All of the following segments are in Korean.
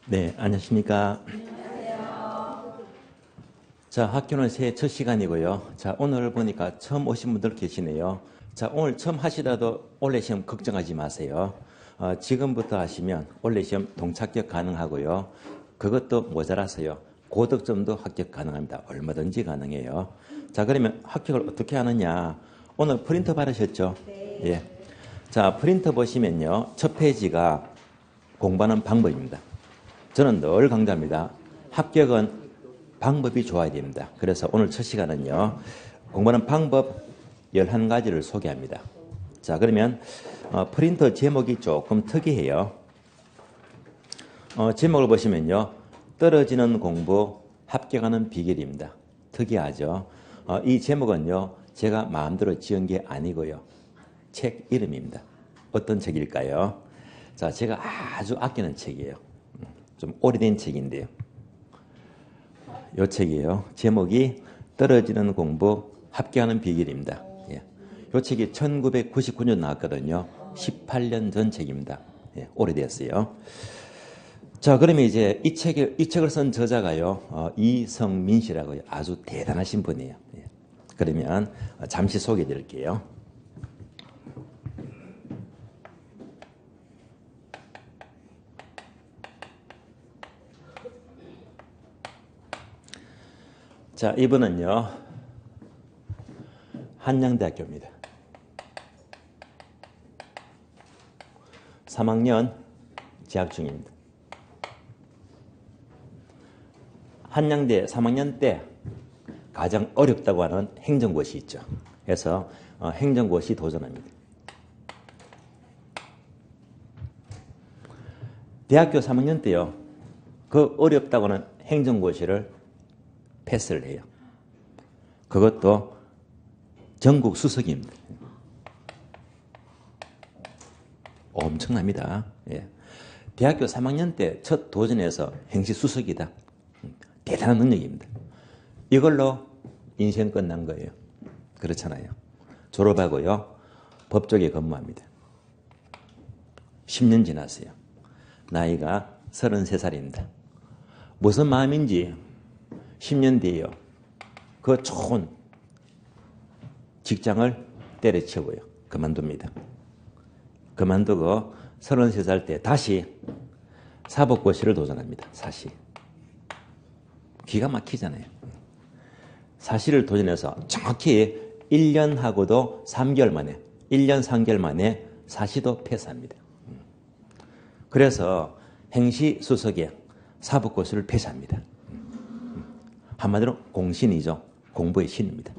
네, 안녕하십니까. 자, 학교는 새해 첫 시간이고요. 자, 오늘 보니까 처음 오신 분들 계시네요. 자, 오늘 처음 하시더라도 올해 시험 걱정하지 마세요. 지금부터 하시면 올해 시험 동착격 가능하고요. 그것도 모자라서요. 고득점도 합격 가능합니다. 얼마든지 가능해요. 자, 그러면 합격을 어떻게 하느냐. 오늘 프린터 받으셨죠? 네. 예. 자, 프린터 보시면요. 첫 페이지가 공부하는 방법입니다. 저는 늘 강조합니다. 합격은 방법이 좋아야 됩니다. 그래서 오늘 첫 시간은요. 공부하는 방법 11가지를 소개합니다. 자, 그러면 프린터 제목이 조금 특이해요. 제목을 보시면요. 떨어지는 공부 합격하는 비결입니다. 특이하죠. 이 제목은요. 제가 마음대로 지은 게 아니고요. 책 이름입니다. 어떤 책일까요? 자, 제가 아주 아끼는 책이에요. 좀 오래된 책인데요. 이 책이에요. 제목이 떨어지는 공부 합격하는 비결입니다. 예. 이 책이 1999년 나왔거든요. 18년 전 책입니다. 예, 오래됐어요. 자, 그러면 이제 이 책을 쓴 저자가요. 이성민 씨라고요. 아주 대단하신 분이에요. 예. 그러면 잠시 소개해 드릴게요. 자, 이분은요. 한양대학교입니다. 3학년 재학 중입니다. 한양대 3학년 때 가장 어렵다고 하는 행정고시 있죠. 그래서 행정고시 도전합니다. 대학교 3학년 때요. 그 어렵다고 하는 행정고시를 패스를 해요. 그것도 전국 수석입니다. 엄청납니다. 예. 대학교 3학년 때 첫 도전에서 행시 수석이다. 대단한 능력입니다. 이걸로 인생 끝난 거예요. 그렇잖아요. 졸업하고요. 법조계 근무합니다. 10년 지났어요. 나이가 33살입니다. 무슨 마음인지 10년 뒤에요. 그 좋은 직장을 때려치고요. 그만둡니다. 그만두고 33살 때 다시 사법고시를 도전합니다. 사시. 기가 막히잖아요. 사시를 도전해서 정확히 1년하고도 3개월 만에 1년 3개월 만에 사시도 패스합니다. 그래서 행시 수석에 사법고시를 패스합니다. 한마디로 공신이죠. 공부의 신입니다.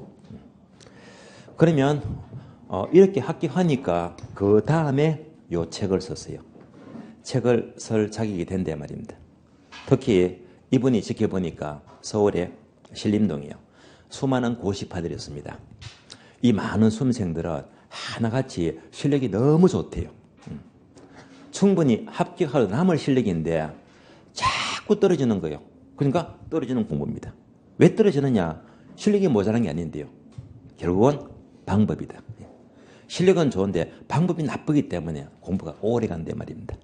그러면 이렇게 합격하니까 그 다음에 요 책을 썼어요. 책을 쓸 자격이 된다 말입니다. 특히 이분이 지켜보니까 서울의 신림동이요. 수많은 고시파들이었습니다. 이 많은 수험생들은 하나같이 실력이 너무 좋대요. 충분히 합격하러 남을 실력인데 자꾸 떨어지는 거예요. 그러니까 떨어지는 공부입니다. 왜 떨어지느냐? 실력이 모자란 게 아닌데요. 결국은 방법이다. 실력은 좋은데 방법이 나쁘기 때문에 공부가 오래 간단 말입니다.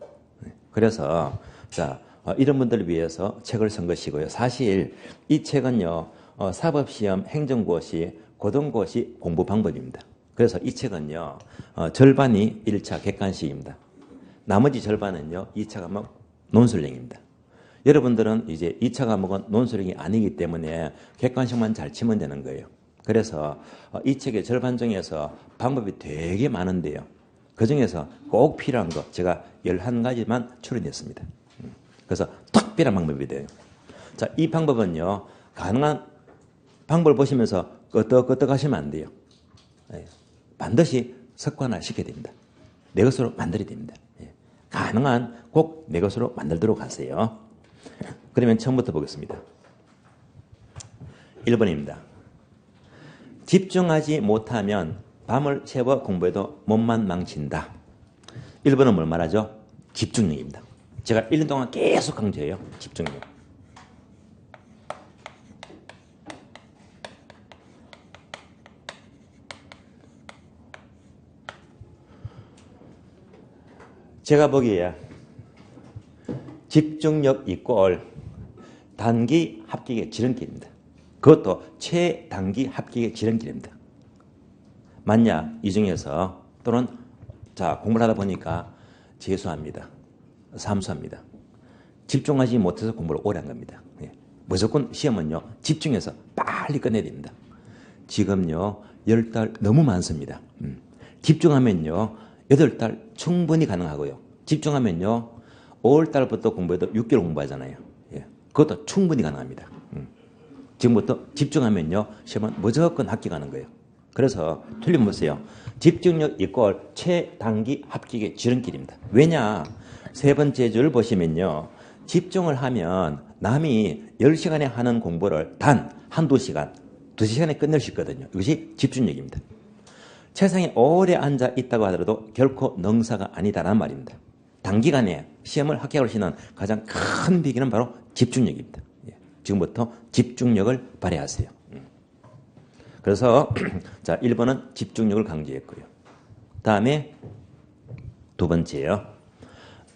그래서 자 이런 분들을 위해서 책을 쓴 것이고요. 사실 이 책은요. 사법시험, 행정고시, 고등고시 공부 방법입니다. 그래서 이 책은요. 절반이 1차 객관식입니다. 나머지 절반은요. 2차 과목 논술형입니다. 여러분들은 이제 2차 과목은 논술형이 아니기 때문에 객관식만 잘 치면 되는 거예요. 그래서 이 책의 절반 중에서 방법이 되게 많은데요. 그 중에서 꼭 필요한 거 제가 11가지만 추려냈습니다. 그래서 특별한 방법이 돼요. 자, 이 방법은요. 가능한 방법을 보시면서 끄떡끄떡 하시면 안 돼요. 반드시 습관화 시켜야 됩니다. 내 것으로 만들어야 됩니다. 가능한 꼭 내 것으로 만들도록 하세요. 그러면 처음부터 보겠습니다. 1번입니다. 집중하지 못하면 밤을 새워 공부해도 몸만 망친다. 1번은 뭘 말하죠? 집중력입니다. 제가 1년 동안 계속 강조해요. 집중력. 제가 보기에 집중력 이꼴 단기 합격의 지름길입니다. 그것도 최단기 합격의 지름길입니다. 만약 이 중에서 또는 자 공부를 하다 보니까 재수합니다. 삼수합니다. 집중하지 못해서 공부를 오래 한 겁니다. 예. 무조건 시험은요 집중해서 빨리 끝내야 됩니다. 지금요 10달 너무 많습니다. 집중하면요 8달 충분히 가능하고요. 집중하면요 5월달부터 공부해도 6개월 공부하잖아요. 예. 그것도 충분히 가능합니다. 지금부터 집중하면요 시험은 무조건 합격하는 거예요. 그래서 틀림없어요. 집중력 이꼴 최단기 합격의 지름길입니다. 왜냐? 세 번째 줄 보시면요. 집중을 하면 남이 10시간에 하는 공부를 단 한두 시간, 2시간에 끝낼 수 있거든요. 이것이 집중력입니다. 세상에 오래 앉아 있다고 하더라도 결코 능사가 아니다라는 말입니다. 단기간에 시험을 합격할 수 있는 가장 큰 비결은 바로 집중력입니다. 지금부터 집중력을 발휘하세요. 그래서 자 1번은 집중력을 강조했고요. 다음에 두 번째요.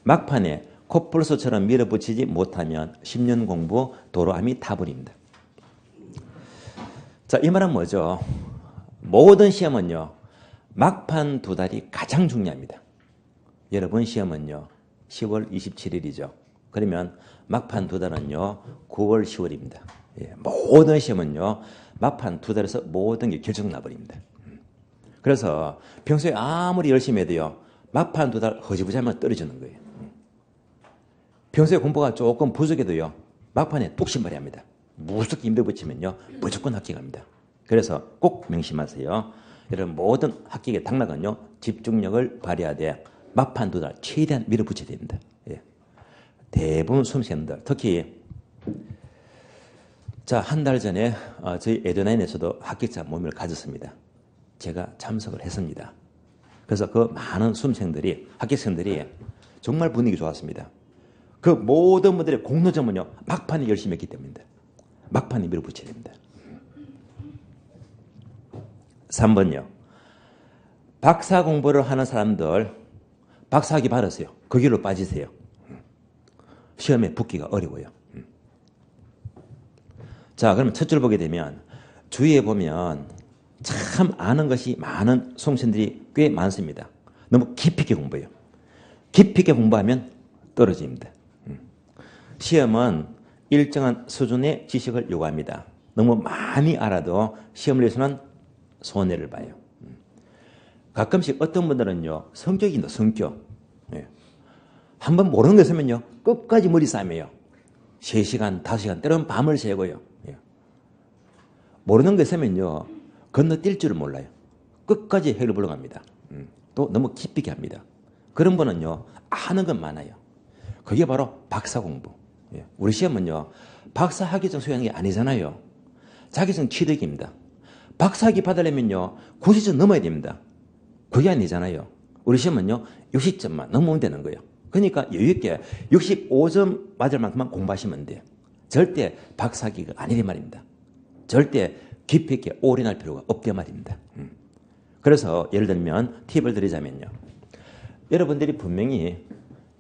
막판에 코뿔소처럼 밀어붙이지 못하면 10년 공부 도로함이 타버립니다. 자, 이 말은 뭐죠? 모든 시험은요. 막판 두 달이 가장 중요합니다. 여러분 시험은요. 10월 27일이죠. 그러면 막판 두 달은요. 9월 10월입니다. 예, 모든 시험은요. 막판 두 달에서 모든 게 결정나버립니다. 그래서 평소에 아무리 열심히 해도요. 막판 두 달 허지부지하면 떨어지는 거예요. 평소에 공부가 조금 부족해도요. 막판에 뚝 신발해야 합니다. 무섭게 힘들붙이면요. 무조건 합격합니다. 그래서 꼭 명심하세요. 여러분 모든 합격의 당락은요. 집중력을 발휘하되 막판 두 달 최대한 밀어붙여야 됩니다. 예. 대부분 수험생들 특히 자, 한 달 전에 저희 에듀나인에서도 합격자 모임을 가졌습니다. 제가 참석을 했습니다. 그래서 그 많은 수험생들이 합격생들이 정말 분위기 좋았습니다. 그 모든 분들의 공로점은요. 막판에 열심히 했기 때문입니다. 막판에 밀어붙여야 됩니다. 3번요. 박사 공부를 하는 사람들 박사학위 받으세요. 그 길로 빠지세요. 시험에 붙기가 어려워요. 자, 그러면 첫 줄 보게 되면 주위에 보면 참 아는 것이 많은 수험생들이 꽤 많습니다. 너무 깊이 있게 공부해요. 깊이 있게 공부하면 떨어집니다. 시험은 일정한 수준의 지식을 요구합니다. 너무 많이 알아도 시험을 위해서는 손해를 봐요. 가끔씩 어떤 분들은요. 성격이 성격. 예. 한번 모르는 거 있으면요. 끝까지 머리 싸매요. 3시간, 5시간 때로는 밤을 새고요. 예. 모르는 거 있으면요. 건너뛸 줄을 몰라요. 끝까지 해를 불러갑니다. 또 너무 깊이 있게 합니다. 그런 분은요. 아는 건 많아요. 그게 바로 박사 공부. 예. 우리 시험은요. 박사 학위증 소유하는 게 아니잖아요. 자격증 취득입니다. 박사학위 받으려면요. 90점 넘어야 됩니다. 그게 아니잖아요. 우리 시험은요. 60점만 넘으면 되는 거예요. 그러니까 여유있게 65점 맞을 만큼만 공부하시면 돼요. 절대 박사학위가 아니란 말입니다. 절대 깊이 있게 올인할 필요가 없단 말입니다. 그래서 예를 들면 팁을 드리자면요. 여러분들이 분명히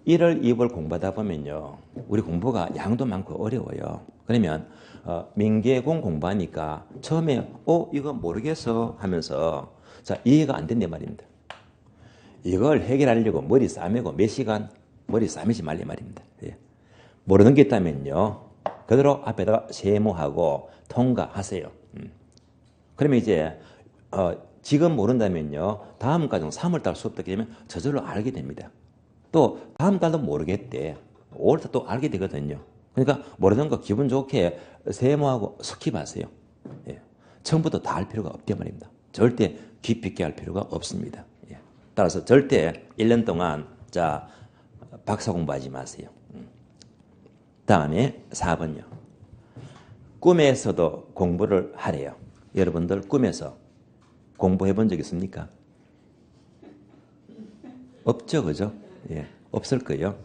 1월, 2월 공부하다 보면요. 우리 공부가 양도 많고 어려워요. 그러면 민계공 공부하니까 처음에 이거 모르겠어 하면서 자 이해가 안 된단 말입니다. 이걸 해결하려고 머리 싸매고 몇 시간 머리 싸매지 말란 말입니다. 예. 모르는 게 있다면요. 그대로 앞에다가 세모하고 통과하세요. 그러면 이제 지금 모른다면요. 다음 과정 3월달 수업 듣게 되면 저절로 알게 됩니다. 또 다음 달도 모르겠대. 5월달 또 알게 되거든요. 그러니까 모르는 거 기분 좋게 세모하고 스킵하세요. 예. 처음부터 다 할 필요가 없단 말입니다. 절대 깊이 있게 할 필요가 없습니다. 예. 따라서 절대 1년 동안 자 박사 공부하지 마세요. 다음에 4번요. 꿈에서도 공부를 하래요. 여러분들 꿈에서 공부해 본 적 있습니까? 없죠, 그죠? 예, 없을 거예요.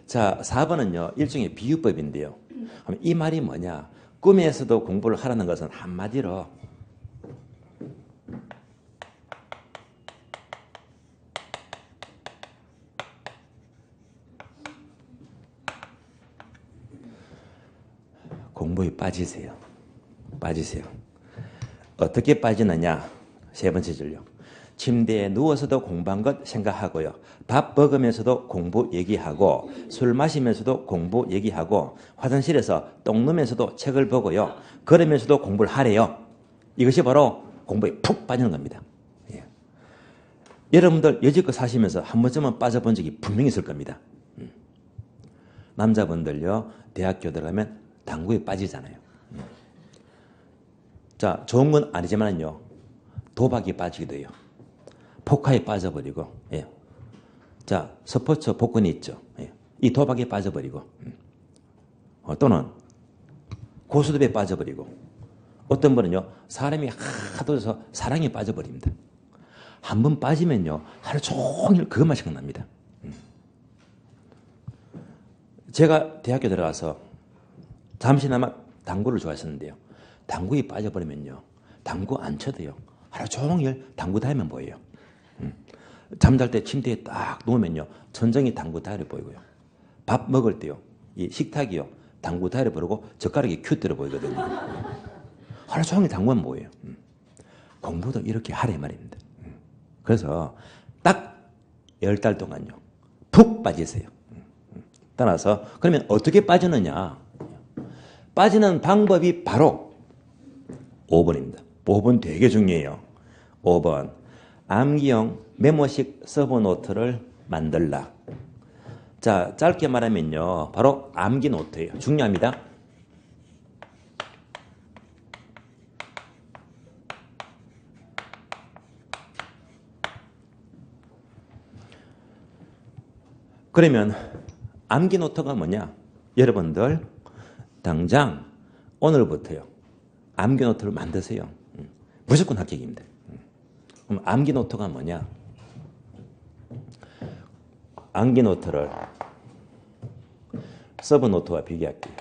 자, 4번은요, 일종의 비유법인데요. 이 말이 뭐냐? 꿈에서도 공부를 하라는 것은 한마디로 공부에 빠지세요. 빠지세요. 어떻게 빠지느냐? 세 번째 전략. 침대에 누워서도 공부한 것 생각하고요. 밥 먹으면서도 공부 얘기하고, 술 마시면서도 공부 얘기하고, 화장실에서 똥 누면서도 책을 보고요. 걸으면서도 공부를 하래요. 이것이 바로 공부에 푹 빠지는 겁니다. 예. 여러분들 여지껏 사시면서 한 번쯤은 빠져본 적이 분명히 있을 겁니다. 남자분들요, 대학교 들어가면 당구에 빠지잖아요. 자, 좋은 건 아니지만요, 도박에 빠지기도 해요. 포카에 빠져버리고, 예. 자, 스포츠 복권이 있죠. 예. 이 도박에 빠져버리고, 또는 고수톱에 빠져버리고, 어떤 분은요, 사람이 하도 해서 사랑에 빠져버립니다. 한 번 빠지면요, 하루 종일 그것만 생각납니다. 제가 대학교 들어가서 잠시나마 당구를 좋아했었는데요. 당구에 빠져버리면요, 당구 안 쳐도요, 하루 종일 당구 다리만 보여요. 잠잘 때 침대에 딱 누우면요, 천정이 당구 다리 보이고요. 밥 먹을 때요, 이 식탁이요, 당구 다리 보이고 젓가락이 큐 들어 보이거든요. 하루 종일 당구만 보여요. 공부도 이렇게 하래 말입니다. 그래서 딱 10달 동안요, 푹 빠지세요. 따라서 그러면 어떻게 빠지느냐? 빠지는 방법이 바로 5번입니다. 5번 되게 중요해요. 5번, 암기용 메모식 서브노트를 만들라. 자, 짧게 말하면요, 바로 암기 노트예요. 중요합니다. 그러면 암기 노트가 뭐냐? 여러분들 당장 오늘부터요, 암기 노트를 만드세요. 무조건 합격입니다. 그럼 암기 노트가 뭐냐? 암기 노트를 서브 노트와 비교할게요.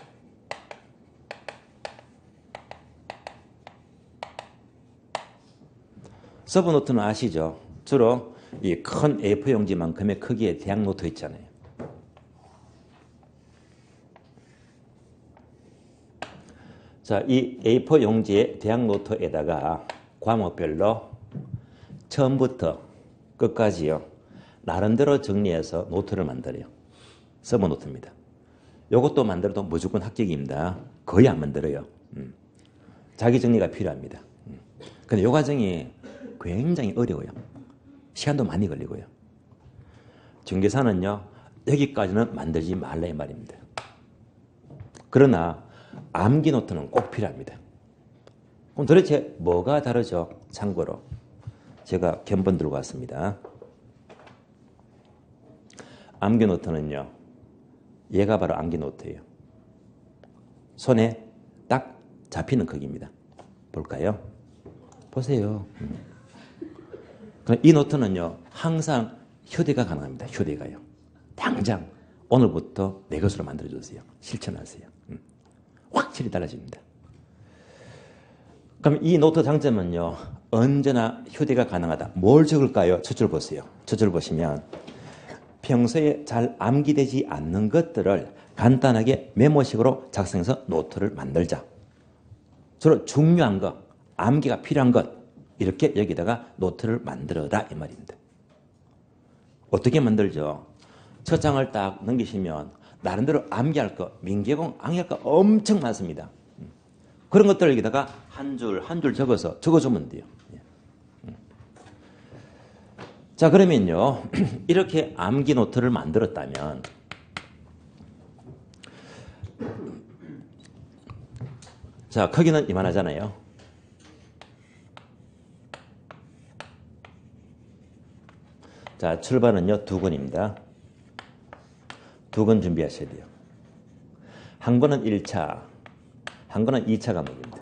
서브 노트는 아시죠? 주로 이 큰 A4 용지만큼의 크기의 대학 노트 있잖아요. 자, 이 A4 용지의 대학 노트에다가 과목별로 처음부터 끝까지요, 나름대로 정리해서 노트를 만들어요. 서브 노트입니다. 이것도 만들어도 무조건 합격입니다. 거의 안 만들어요. 자기 정리가 필요합니다. 근데 이 과정이 굉장히 어려워요. 시간도 많이 걸리고요. 중개사는요, 여기까지는 만들지 말라 이 말입니다. 그러나 암기 노트는 꼭 필요합니다. 그럼 도대체 뭐가 다르죠? 참고로 제가 견본 들고 왔습니다. 암기 노트는요, 얘가 바로 암기 노트예요. 손에 딱 잡히는 크기입니다. 볼까요? 보세요. 이 노트는요, 항상 휴대가 가능합니다. 휴대가요. 당장 오늘부터 내 것으로 만들어주세요. 실천하세요. 확실히 달라집니다. 그럼 이 노트 장점은요, 언제나 휴대가 가능하다. 뭘 적을까요? 첫줄 보세요. 첫줄 보시면 평소에 잘 암기되지 않는 것들을 간단하게 메모식으로 작성해서 노트를 만들자. 주로 중요한 것, 암기가 필요한 것, 이렇게 여기다가 노트를 만들어라 이 말입니다. 어떻게 만들죠? 첫 장을 딱 넘기시면 나름대로 암기할 거, 민기공 암기할 거 엄청 많습니다. 그런 것들을 여기다가 한 줄 한 줄 적어주면 돼요. 자, 그러면요, 이렇게 암기 노트를 만들었다면 자, 크기는 이만하잖아요. 자, 출발은요, 2권입니다. 2권 준비하셔야 돼요. 한 권은 1차, 한 권은 2차 과목입니다.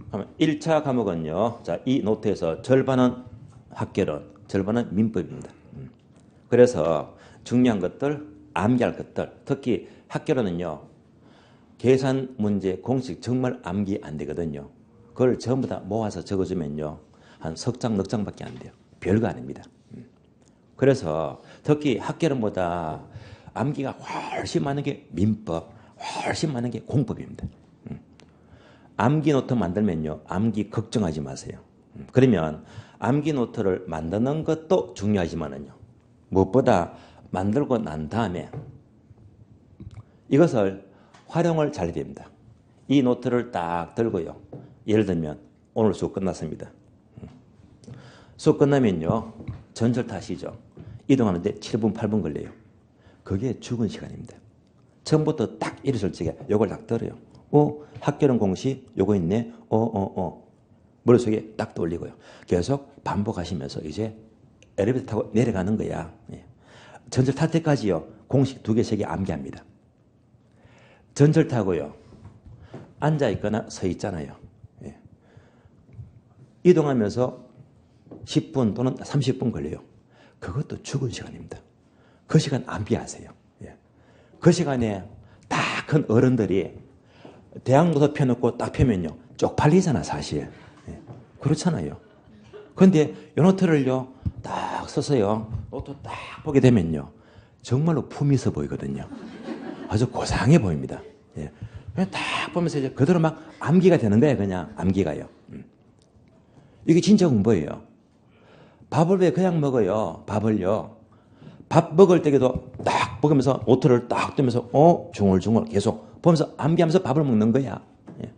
그러면 1차 과목은요, 자, 이 노트에서 절반은 학개론, 절반은 민법입니다. 그래서 중요한 것들, 암기할 것들, 특히 학개론은요, 계산 문제, 공식 정말 암기 안 되거든요. 그걸 전부 다 모아서 적어주면요, 한 석 장, 넉 장밖에 안 돼요. 별거 아닙니다. 그래서 특히 학개론보다 암기가 훨씬 많은 게 민법, 훨씬 많은 게 공법입니다. 암기 노트 만들면요, 암기 걱정하지 마세요. 그러면 암기 노트를 만드는 것도 중요하지만은요, 무엇보다 만들고 난 다음에 이것을 활용을 잘 해야 됩니다. 이 노트를 딱 들고요, 예를 들면 오늘 수업 끝났습니다. 수업 끝나면요, 전철 타시죠. 이동하는데 7분, 8분 걸려요. 그게 죽은 시간입니다. 처음부터 딱 일어설 적에 요걸 딱 들어요. 학교는 공식, 요거 있네. 머릿속에 딱 떠올리고요. 계속 반복하시면서 이제 엘리베이터 타고 내려가는 거야. 예. 전철 탈 때까지요, 공식 2개, 3개 암기합니다. 전철 타고요, 앉아있거나 서 있잖아요. 예. 이동하면서 10분 또는 30분 걸려요. 그것도 죽은 시간입니다. 그 시간 암기하세요. 예. 그 시간에 다 큰 어른들이 대학 노트 펴놓고 딱 펴면요, 쪽팔리잖아, 사실. 예. 그렇잖아요. 근데 이 노트를요, 딱 써서요, 노트 딱 보게 되면요, 정말로 품이 있어 보이거든요. 아주 고상해 보입니다. 예. 그냥 딱 보면서 이제 그대로 막 암기가 되는 거예요, 그냥 암기가요. 이게 진짜 공부예요. 밥을 왜 그냥 먹어요? 밥을요. 밥 먹을 때에도 딱 보면서 노트를 딱 뜨면서 중얼중얼 계속 보면서 암기하면서 밥을 먹는 거야. 예.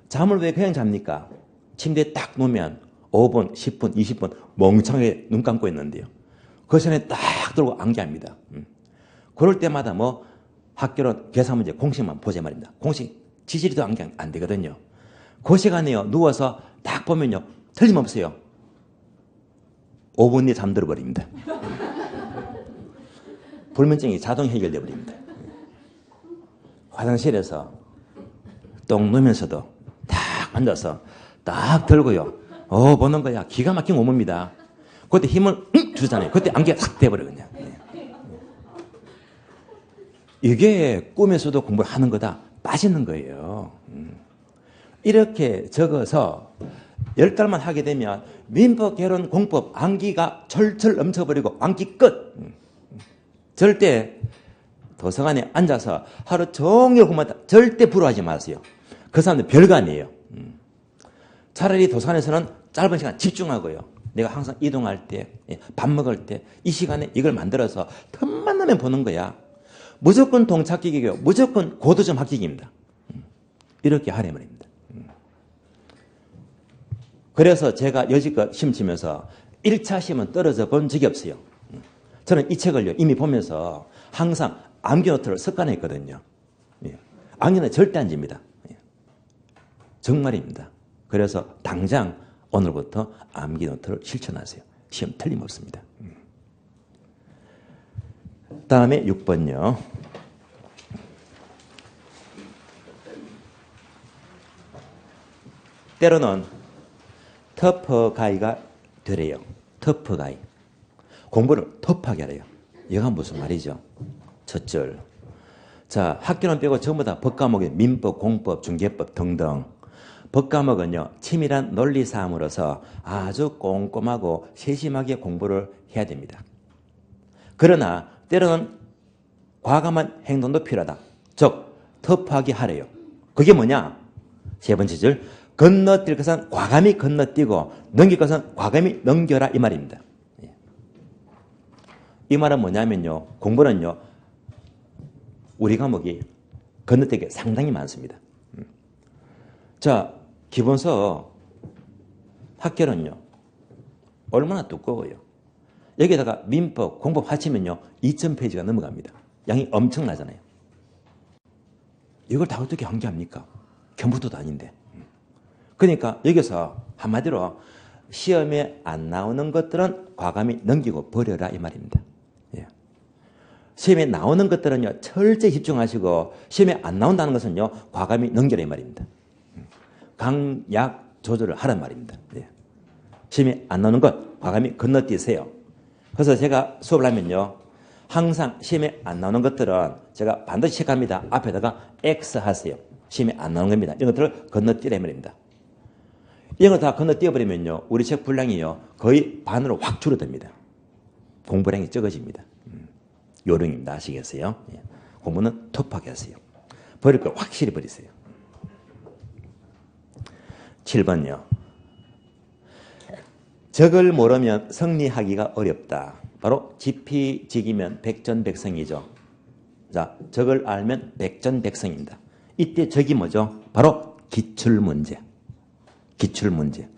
잠을 왜 그냥 잡니까? 침대에 딱 놓으면 5분, 10분, 20분 멍청하게 눈 감고 있는데요. 그 시간에 딱 들고 암기합니다. 그럴 때마다 뭐 학교는 계산 문제 공식만 보자 말입니다. 공식 지지리도 암기 안 되거든요. 그 시간에요, 누워서 딱 보면요, 틀림없어요. 5분 뒤에 잠들어 버립니다. 불면증이 자동 해결돼 버립니다. 화장실에서 똥 누면서도 딱 앉아서 딱 들고요, 보는 거야. 기가 막힌 오모입니다. 그때 힘을 주잖아요. 그때 안개가 싹 돼버려 그냥. 이게 꿈에서도 공부를 하는 거다 빠지는 거예요. 이렇게 적어서 10달만 하게 되면 민법, 개론, 공법, 암기가 철철 넘쳐버리고 암기 끝. 절대 도서관에 앉아서 하루 종일 공부한다 절대 부러워하지 마세요. 그 사람들 별거 아니에요. 차라리 도서관에서는 짧은 시간 집중하고요, 내가 항상 이동할 때, 밥 먹을 때 이 시간에 이걸 만들어서 틈만 나면 보는 거야. 무조건 동착기기고요, 무조건 고도점 합격입니다. 이렇게 하려 말입니다. 그래서 제가 여지껏 시험 치면서 1차 시험은 떨어져 본 적이 없어요. 저는 이 책을요, 이미 보면서 항상 암기 노트를 습관했거든요. 암기 노트 절대 안 집니다. 정말입니다. 그래서 당장 오늘부터 암기 노트를 실천하세요. 시험 틀림없습니다. 다음에 6번요. 때로는 터프가이가 되래요. 터프가이. 공부를 터프하게 하래요. 이거 무슨 말이죠? 첫 절. 자, 학교는 빼고 전부 다 법과목이 민법, 공법, 중개법 등등. 법과목은요, 치밀한 논리사항으로서 아주 꼼꼼하고 세심하게 공부를 해야 됩니다. 그러나 때로는 과감한 행동도 필요하다. 즉, 터프하게 하래요. 그게 뭐냐? 세 번째 줄. 건너뛸 것은 과감히 건너뛰고 넘길 것은 과감히 넘겨라, 이 말입니다. 이 말은 뭐냐면요, 공부는요, 우리 과목이 건너뛰기 상당히 많습니다. 자, 기본서 학교는요, 얼마나 두꺼워요. 여기다가 민법, 공법 합치면요 2000페이지가 넘어갑니다. 양이 엄청나잖아요. 이걸 다 어떻게 암기합니까? 경북도도 아닌데. 그러니까 여기서 한마디로 시험에 안 나오는 것들은 과감히 넘기고 버려라, 이 말입니다. 예. 시험에 나오는 것들은요, 철저히 집중하시고 시험에 안 나온다는 것은요, 과감히 넘겨라, 이 말입니다. 강약 조절을 하란 말입니다. 예. 시험에 안 나오는 것 과감히 건너뛰세요. 그래서 제가 수업을 하면요, 항상 시험에 안 나오는 것들은 제가 반드시 체크합니다. 앞에다가 X 하세요. 시험에 안 나오는 겁니다. 이런 것들을 건너뛰라, 이 말입니다. 이런 거 다 건너뛰어버리면요, 우리 책 분량이요, 거의 반으로 확 줄어듭니다. 공부량이 적어집니다. 요령입니다. 아시겠어요? 예. 공부는 터프하게 하세요. 버릴 걸 확실히 버리세요. 7번요. 적을 모르면 승리하기가 어렵다. 바로 지피지기면 백전백승이죠. 자, 적을 알면 백전백승입니다. 이때 적이 뭐죠? 바로 기출문제. 기출문제.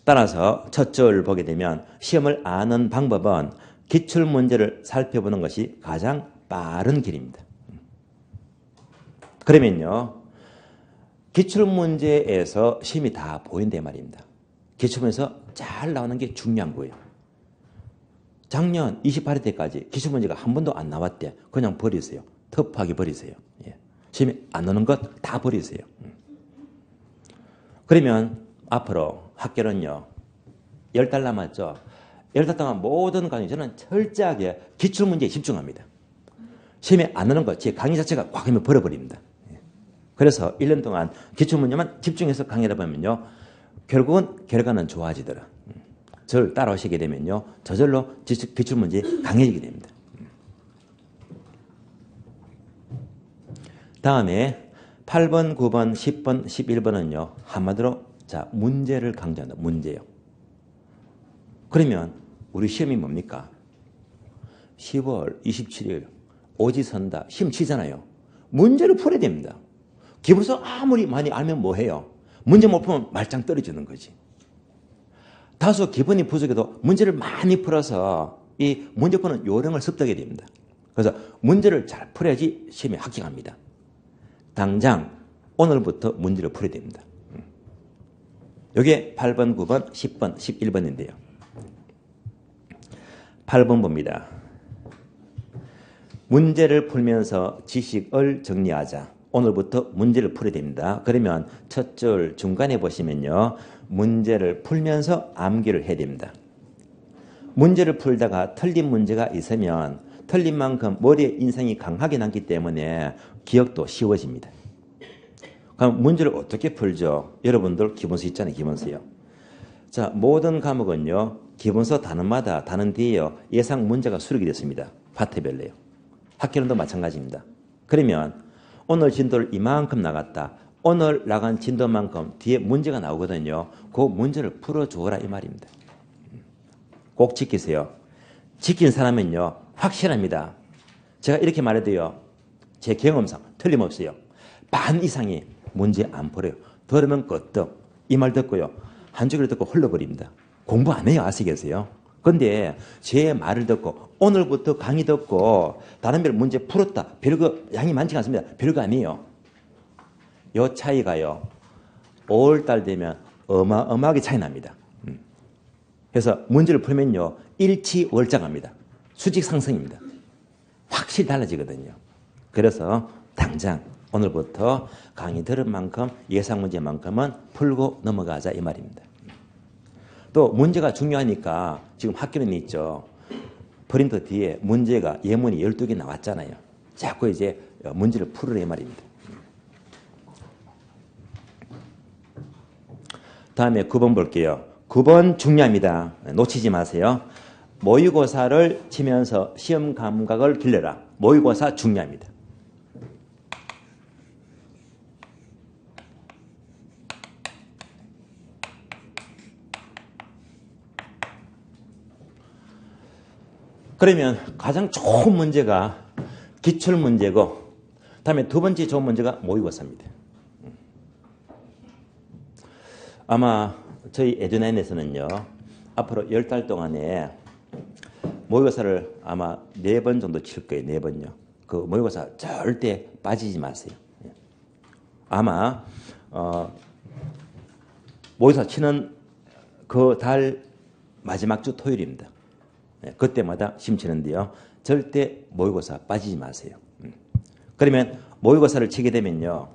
따라서 첫 줄 보게 되면 시험을 아는 방법은 기출문제를 살펴보는 것이 가장 빠른 길입니다. 그러면요, 기출문제에서 시험이 다 보인단 말입니다. 기출문제에서 잘 나오는 게 중요한 거예요. 작년 28회 때까지 기출문제가 한 번도 안 나왔대. 그냥 버리세요. 터프하게 버리세요. 예. 시험이 안 나오는 것 다 버리세요. 그러면 앞으로 학교는요, 10달 남았죠. 10달 동안 모든 강의 저는 철저하게 기출문제에 집중합니다. 시험에 안 나오는 것, 제 강의 자체가 꽉 하면 버려버립니다. 그래서 1년 동안 기출문제만 집중해서 강의를 보면요, 결국은 결과는 좋아지더라. 저를 따라오시게 되면요, 저절로 기출문제 강해지게 됩니다. 다음에 8번, 9번, 10번, 11번은요, 한마디로 자, 문제를 강조한다. 문제요. 그러면 우리 시험이 뭡니까? 10월 27일 오지선다. 시험 치잖아요. 문제를 풀어야 됩니다. 기본서 아무리 많이 알면 뭐해요? 문제 못 풀면 말짱 떨어지는 거지. 다소 기본이 부족해도 문제를 많이 풀어서 이 문제 푸는 요령을 습득하게 됩니다. 그래서 문제를 잘 풀어야지 시험에 합격합니다. 당장 오늘부터 문제를 풀어야 됩니다. 이게 8번, 9번, 10번, 11번인데요. 8번 봅니다. 문제를 풀면서 지식을 정리하자. 오늘부터 문제를 풀어야 됩니다. 그러면 첫 줄 중간에 보시면요, 문제를 풀면서 암기를 해야 됩니다. 문제를 풀다가 틀린 문제가 있으면 틀린 만큼 머리에 인상이 강하게 남기 때문에 기억도 쉬워집니다. 그럼 문제를 어떻게 풀죠? 여러분들 기본서 있잖아요. 기본서요. 자, 모든 과목은요, 기본서 단원마다 단원 뒤에요, 예상 문제가 수록이 됐습니다. 파트별로요. 학교론도 마찬가지입니다. 그러면 오늘 진도를 이만큼 나갔다. 오늘 나간 진도만큼 뒤에 문제가 나오거든요. 그 문제를 풀어줘라 이 말입니다. 꼭 지키세요. 지킨 사람은요, 확실합니다. 제가 이렇게 말해도요, 제 경험상 틀림없어요. 반 이상이 문제 안 풀어요. 들으면 끄떡. 이 말 듣고요, 한 줄을 듣고 흘러버립니다. 공부 안 해요. 아시겠어요? 근데 제 말을 듣고 오늘부터 강의 듣고 다른 별 문제 풀었다. 별거 양이 많지 않습니다. 별거 아니에요. 요 차이가요, 5월달 되면 어마어마하게 차이 납니다. 그래서 문제를 풀면요, 일치월장합니다. 수직 상승입니다. 확실히 달라지거든요. 그래서 당장 오늘부터 강의 들은 만큼 예상 문제만큼은 풀고 넘어가자 이 말입니다. 또 문제가 중요하니까 지금 학교는 있죠. 프린터 뒤에 문제가 예문이 12개 나왔잖아요. 자꾸 이제 문제를 풀으라 이 말입니다. 다음에 9번 볼게요. 9번 중요합니다. 놓치지 마세요. 모의고사를 치면서 시험 감각을 길러라. 모의고사 중요합니다. 그러면 가장 좋은 문제가 기출문제고, 다음에 두 번째 좋은 문제가 모의고사입니다. 아마 저희 에듀나인에서는요, 앞으로 10달 동안에 모의고사를 아마 4번 정도 칠 거예요. 4번요. 그 모의고사 절대 빠지지 마세요. 아마 모의고사 치는 그 달 마지막 주 토요일입니다. 그때마다 시험 치는데요, 절대 모의고사 빠지지 마세요. 그러면 모의고사를 치게 되면요,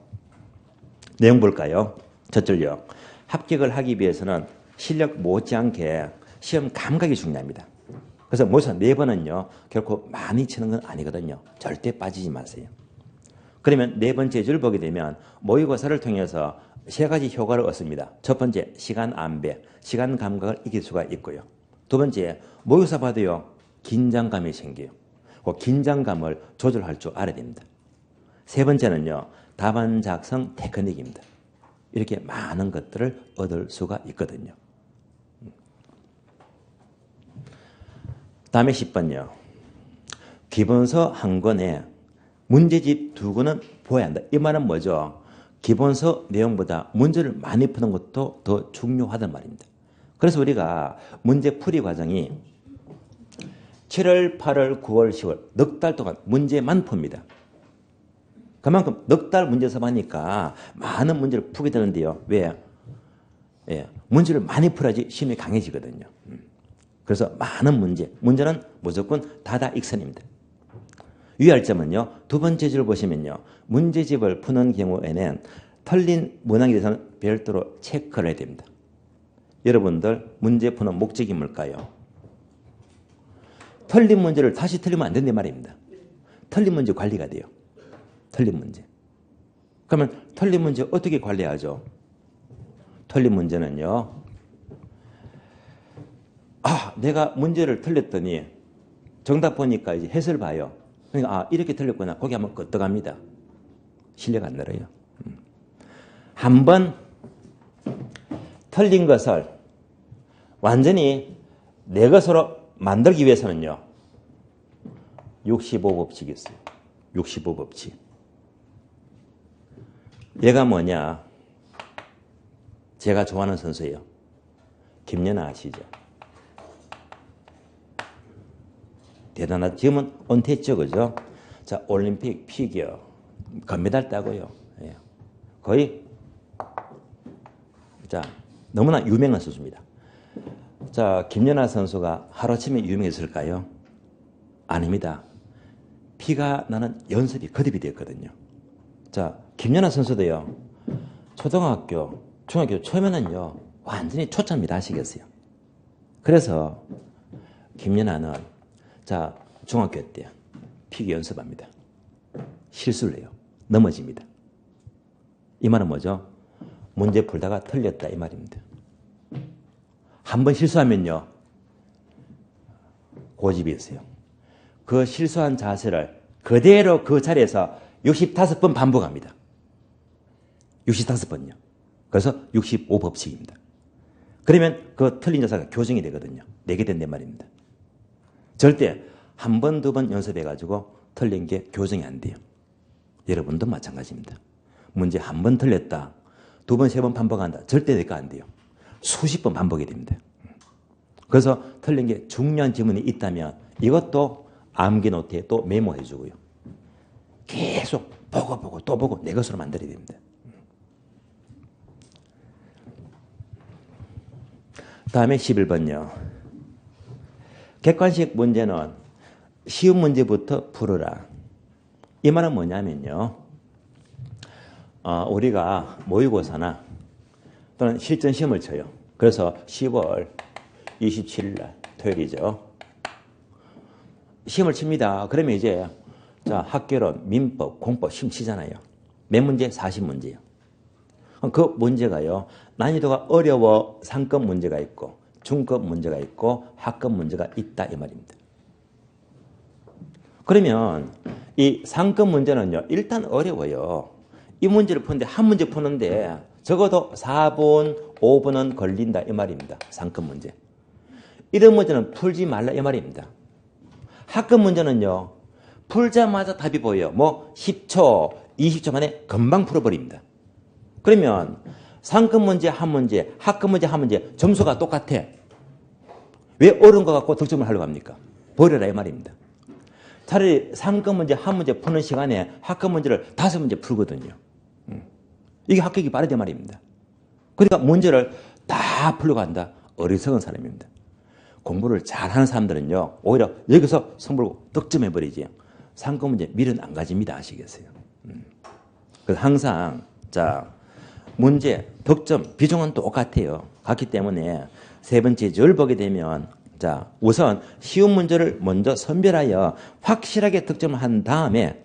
내용 볼까요? 첫 줄요. 합격을 하기 위해서는 실력 못지않게 시험 감각이 중요합니다. 그래서 모의고사 4번은요, 결코 많이 치는 건 아니거든요. 절대 빠지지 마세요. 그러면 네 번째 줄 보게 되면 모의고사를 통해서 3가지 효과를 얻습니다. 첫 번째, 시간 안배, 시간 감각을 이길 수가 있고요. 두 번째, 모의고사 봐도요, 긴장감이 생겨요. 그 긴장감을 조절할 줄 알아야 됩니다. 세 번째는요, 답안 작성 테크닉입니다. 이렇게 많은 것들을 얻을 수가 있거든요. 다음에 10번요. 기본서 한 권에 문제집 2권은 보아야 한다. 이 말은 뭐죠? 기본서 내용보다 문제를 많이 푸는 것도 더 중요하단 말입니다. 그래서 우리가 문제풀이 과정이 7월, 8월, 9월, 10월 넉 달 동안 문제만 풉니다. 그만큼 넉 달 문제수업 하니까 많은 문제를 푸게 되는데요. 왜? 문제를 많이 풀어야지 시험이 강해지거든요. 그래서 많은 문제는 무조건 다다익선입니다. 유의할 점은요. 두 번째 줄을 보시면요. 문제집을 푸는 경우에는 틀린 문항에 대해서는 별도로 체크를 해야 됩니다. 여러분들 문제 푸는 목적이 뭘까요? 틀린 문제를 다시 틀리면 안 된단 말입니다. 틀린 문제 관리가 돼요. 틀린 문제. 그러면 틀린 문제 어떻게 관리하죠? 틀린 문제는요. 내가 문제를 틀렸더니 정답 보니까 이제 해설 봐요. 그러니까 이렇게 틀렸구나. 거기 한번 끄떡합니다. 실력 안 늘어요. 한번 틀린 것을 완전히 내 것으로 만들기 위해서는요. 65법칙이 있어요. 65법칙. 얘가 뭐냐? 제가 좋아하는 선수예요. 김연아 아시죠? 대단하다. 지금은 은퇴했죠, 그죠? 자, 올림픽 피겨 금메달 따고요. 예. 거의 자 너무나 유명한 선수입니다. 자, 김연아 선수가 하루아침에 유명했을까요? 아닙니다. 피가 나는 연습이 거듭이 되었거든요. 자, 김연아 선수도요. 초등학교, 중학교 처음에는요. 완전히 초짜입니다. 아시겠어요? 그래서 김연아는 자, 중학교 때 피기 연습합니다. 실수를 해요. 넘어집니다. 이 말은 뭐죠? 문제 풀다가 틀렸다 이 말입니다. 한 번 실수하면요. 고집이 있어요. 그 실수한 자세를 그대로 그 자리에서 65번 반복합니다. 65번요. 그래서 65법칙입니다. 그러면 그 틀린 자세가 교정이 되거든요. 내게 된단 말입니다. 절대 한 번, 두 번 연습해가지고 틀린 게 교정이 안 돼요. 여러분도 마찬가지입니다. 문제 한 번 틀렸다. 두 번, 세 번 반복한다. 절대 내가 안 돼요. 수십 번 반복이 됩니다. 그래서 틀린 게 중요한 지문이 있다면 이것도 암기 노트에 또 메모해 주고요. 계속 보고 또 보고 내 것으로 만들어야 됩니다. 다음에 11번요. 객관식 문제는 쉬운 문제부터 풀어라. 이 말은 뭐냐면요. 우리가 모의고사나 또는 실전 시험을 쳐요. 그래서 10월 27일 날 토요일이죠. 시험을 칩니다. 그러면 이제 자, 학개론, 민법, 공법 시험 치잖아요. 몇 문제? 40문제요. 그 문제가요. 난이도가 어려워 상급 문제가 있고 중급 문제가 있고 하급 문제가 있다 이 말입니다. 그러면 이 상급 문제는요. 일단 어려워요. 이 문제를 푸는데 한 문제 푸는데 적어도 4분, 5분은 걸린다 이 말입니다. 상급 문제. 이런 문제는 풀지 말라 이 말입니다. 하급 문제는요. 풀자마자 답이 보여요. 뭐 10초, 20초 만에 금방 풀어버립니다. 그러면 상급 문제 한 문제, 하급 문제 한 문제 점수가 똑같아. 왜 어려운 거 갖고 득점을 하려고 합니까? 버려라 이 말입니다. 차라리 상급 문제 한 문제 푸는 시간에 하급 문제를 5문제 풀거든요. 이게 합격이 빠르단 말입니다. 그러니까 문제를 다 풀려고 한다. 어리석은 사람입니다. 공부를 잘하는 사람들은요. 오히려 여기서 성불 득점해버리지. 상급 문제 밀은 안 가집니다. 아시겠어요? 그래서 항상 자 문제, 득점, 비중은 똑같아요. 같기 때문에 세 번째 줄 보게 되면 자 우선 쉬운 문제를 먼저 선별하여 확실하게 득점을 한 다음에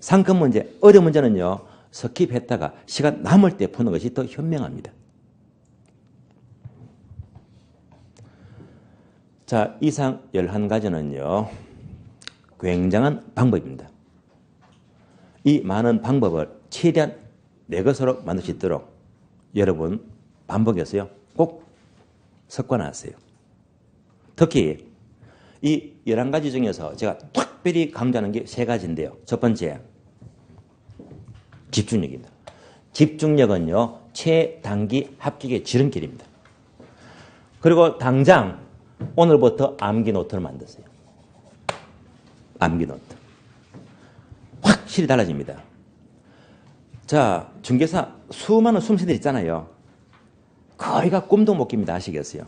상급 문제, 어려운 문제는요. 스킵했다가 시간 남을 때 푸는 것이 더 현명합니다. 자, 이상 11가지는요. 굉장한 방법입니다. 이 많은 방법을 최대한 내 것으로 만들 수 있도록 여러분 반복해서요. 꼭 습관하세요. 특히 이 11가지 중에서 제가 특별히 강조하는 게 3가지인데요. 첫 번째, 집중력입니다. 집중력은요, 최단기 합격의 지름길입니다. 그리고 당장 오늘부터 암기 노트를 만드세요. 암기 노트. 확실히 달라집니다. 자, 중개사 수많은 수험생들 있잖아요. 거의가 꿈도 못 낍니다. 아시겠어요?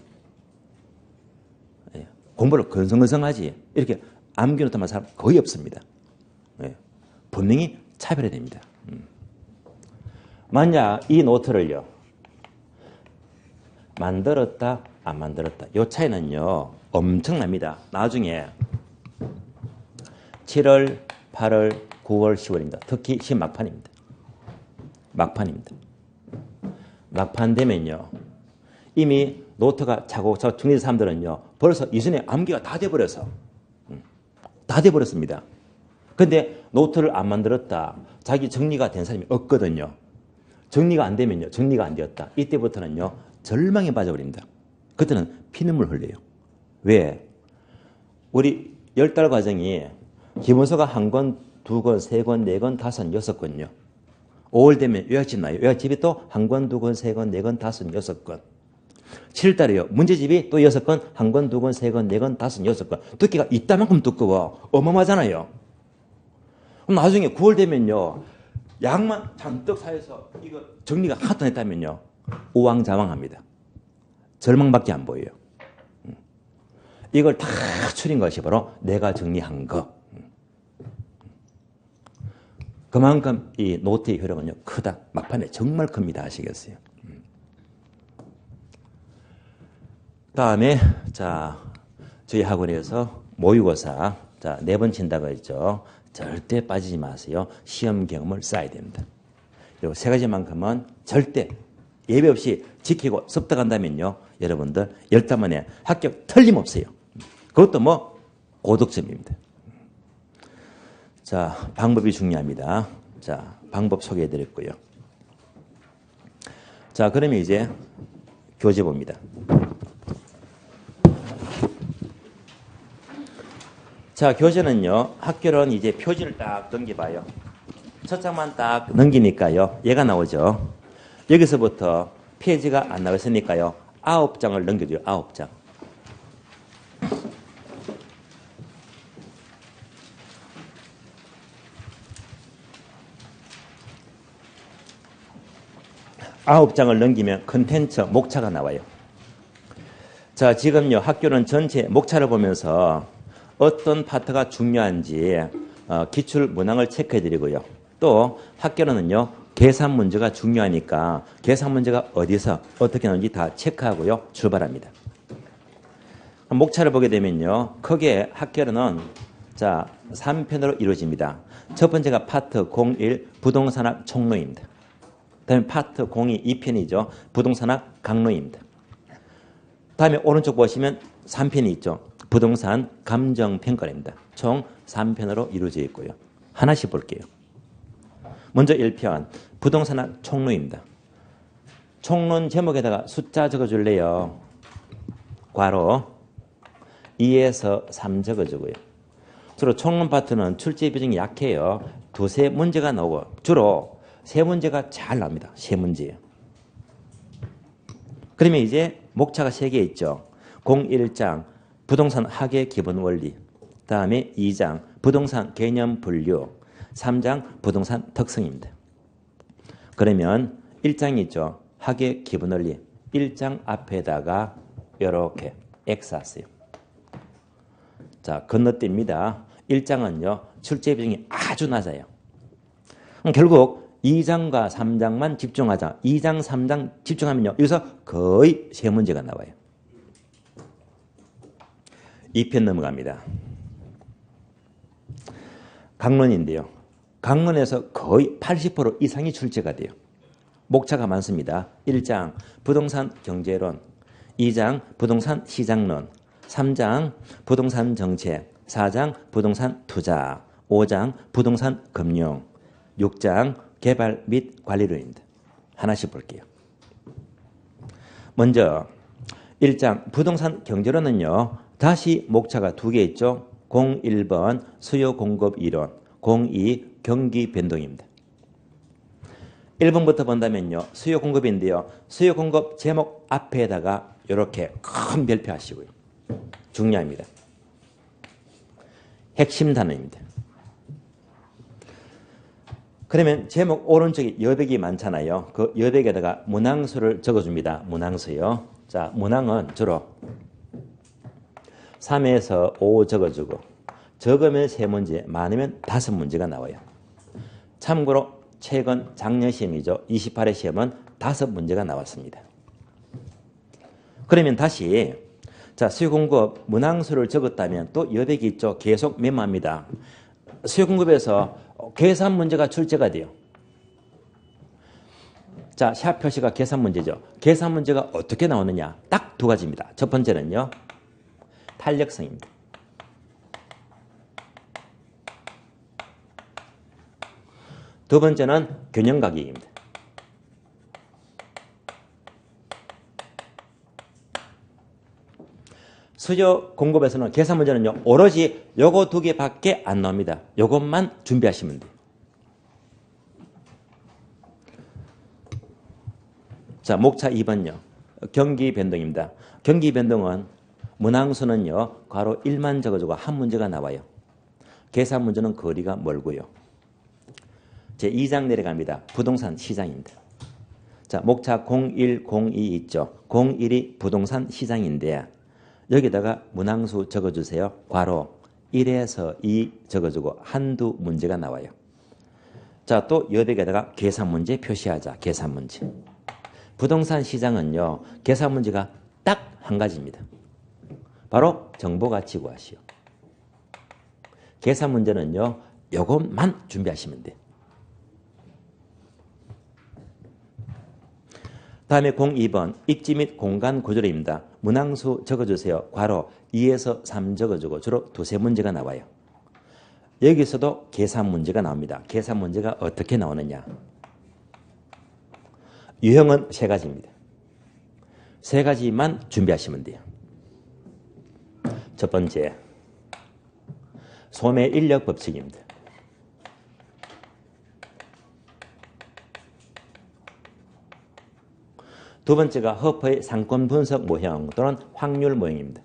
예. 공부를 건성건성하지 이렇게 암기 노트만 사람 거의 없습니다. 예. 분명히 차별해야 됩니다. 만약 이 노트를요, 만들었다 안 만들었다 이 차이는요 엄청납니다. 나중에 7월, 8월, 9월, 10월입니다. 특히 시험 막판입니다. 막판입니다. 막판 되면요 이미 노트가 차곡차곡 정리된 사람들은요 벌써 이전에 암기가 다 돼버려서 다 돼버렸습니다. 근데 노트를 안 만들었다, 자기 정리가 된 사람이 없거든요. 정리가 안 되면요, 정리가 안 되었다, 이때부터는요 절망에 빠져버립니다. 그때는 피눈물 흘려요. 왜? 우리 10달 과정이 기본서가 1권, 2권, 3권, 4권, 5권, 6권요. 5월 되면 요약집 나요. 요약집이 또 1권, 2권, 3권, 4권, 5권, 6권. 7월달에요. 문제집이 또 6권, 1권, 2권, 3권, 4권, 5권, 6권. 두께가 이따만큼 두꺼워. 어마어마하잖아요. 그럼 나중에 9월 되면요, 양만 잔뜩 쌓여서 이거 정리가 하나도 안 했다면요 우왕좌왕합니다. 절망밖에 안 보여요. 이걸 다 추린 것이 바로 내가 정리한 거. 그만큼 이 노트의 효력은요 크다. 막판에 정말 큽니다. 아시겠어요? 다음에 자 저희 학원에서 모의고사 자 4번 친다고 했죠. 절대 빠지지 마세요. 시험 경험을 쌓아야 됩니다. 그리고 3가지만큼은 절대 예외 없이 지키고 습득한다면요 여러분들 10달 합격 틀림없어요. 그것도 뭐 고득점입니다. 자, 방법이 중요합니다. 자, 방법 소개해 드렸고요. 자, 그러면 이제 교재 봅니다. 자, 교재는요, 학교는 이제 표지를 딱 넘겨봐요. 첫 장만 딱 넘기니까요, 얘가 나오죠. 여기서부터 페이지가 안 나왔으니까요, 9장을 넘겨줘요, 9장. 아홉 장을 넘기면 컨텐츠 목차가 나와요. 자, 지금요 학교는 전체 목차를 보면서 어떤 파트가 중요한지 기출 문항을 체크해 드리고요. 또 학교는요 계산 문제가 중요하니까 계산 문제가 어디서 어떻게 나오는지 다 체크하고요 출발합니다. 목차를 보게 되면요 크게 학교는 자 3편으로 이루어집니다. 첫 번째가 파트 01 부동산학 총론입니다. 다음에 파트 02 2편이죠. 부동산학 강론입니다. 다음에 오른쪽 보시면 3편이 있죠. 부동산 감정평가입니다. 총 3편으로 이루어져 있고요. 하나씩 볼게요. 먼저 1편 부동산학 총론입니다. 총론 제목에다가 숫자 적어줄래요? 괄호 2에서 3 적어주고요. 주로 총론 파트는 출제 비중이 약해요. 2-3 문제가 나오고 주로 3문제가 잘 나옵니다. 3문제예요. 그러면 이제 목차가 3개 있죠. 01장 부동산 학의 기본 원리, 다음에 2장 부동산 개념 분류, 3장 부동산 특성입니다. 그러면 1장이 있죠. 학의 기본 원리. 1장 앞에다가 이렇게 X 하세요. 자, 건너뜁니다. 1장은요. 출제 비중이 아주 낮아요. 결국 2장과 3장만 집중하자. 2장, 3장 집중하면요. 여기서 거의 3문제가 나와요. 2편 넘어갑니다. 강론인데요. 강론에서 거의 80% 이상이 출제가 돼요. 목차가 많습니다. 1장 부동산 경제론, 2장 부동산 시장론, 3장 부동산 정책, 4장 부동산 투자, 5장 부동산 금융, 6장 개발 및 관리론입니다. 하나씩 볼게요. 먼저 1장 부동산 경제론은요. 다시 목차가 두 개 있죠. 01번 수요 공급 이론, 02 경기 변동입니다. 1번부터 본다면요. 수요 공급인데요. 수요 공급 제목 앞에다가 이렇게 큰 별표 하시고요. 중요합니다. 핵심 단어입니다. 그러면 제목 오른쪽에 여백이 많잖아요. 그 여백에다가 문항수를 적어줍니다. 문항수요. 자, 문항은 주로 3에서 5 적어주고 적으면 3문제, 많으면 5문제가 나와요. 참고로 최근 작년 시험이죠. 28회 시험은 5문제가 나왔습니다. 그러면 다시 자, 수요 공급 문항수를 적었다면 또 여백이 있죠. 계속 메모합니다. 수요 공급에서 계산 문제가 출제가 돼요. 자, 샵 표시가 계산 문제죠. 계산 문제가 어떻게 나오느냐? 딱 두 가지입니다. 첫 번째는요. 탄력성입니다. 두 번째는 균형 가격입니다. 수요 공급에서는 계산 문제는요. 오로지 요거 두 개밖에 안 나옵니다. 요것만 준비하시면 돼요. 자, 목차 2번요. 경기 변동입니다. 경기 변동은 문항수는요. 괄호 1만 적어주고 한 문제가 나와요. 계산 문제는 거리가 멀고요. 제 2장 내려갑니다. 부동산 시장입니다. 자, 목차 01, 02 있죠. 01이 부동산 시장인데 여기다가 문항수 적어주세요. 괄호 1에서 2 적어주고 한두 문제가 나와요. 자, 또 여백에다가 계산 문제 표시하자. 계산 문제. 부동산 시장은요. 계산 문제가 딱 한 가지입니다. 바로 정보가치 구하시오. 계산 문제는요. 요것만 준비하시면 돼요. 다음에 02번 입지 및 공간 구조입니다. 문항수 적어주세요. 괄호 2에서 3 적어주고 주로 두세 문제가 나와요. 여기서도 계산 문제가 나옵니다. 계산 문제가 어떻게 나오느냐. 유형은 세 가지입니다. 세 가지만 준비하시면 돼요. 첫 번째, 소매 인력 법칙입니다. 두 번째가 허퍼의 상권 분석 모형 또는 확률 모형입니다.